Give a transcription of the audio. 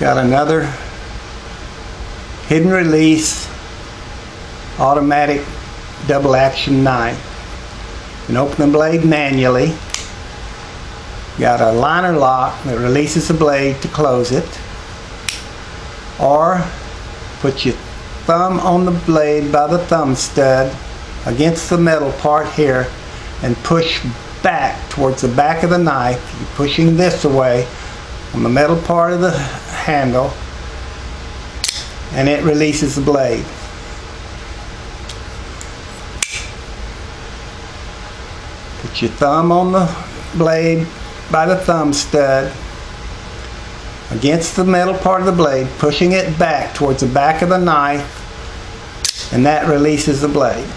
Got another hidden release automatic double action knife. You can open the blade manually. Got a liner lock that releases the blade to close it, or put your thumb on the blade by the thumb stud against the metal part here and push back towards the back of the knife. You're pushing this away on the metal part of the handle, and it releases the blade. Put your thumb on the blade by the thumb stud against the metal part of the blade, pushing it back towards the back of the knife, and that releases the blade.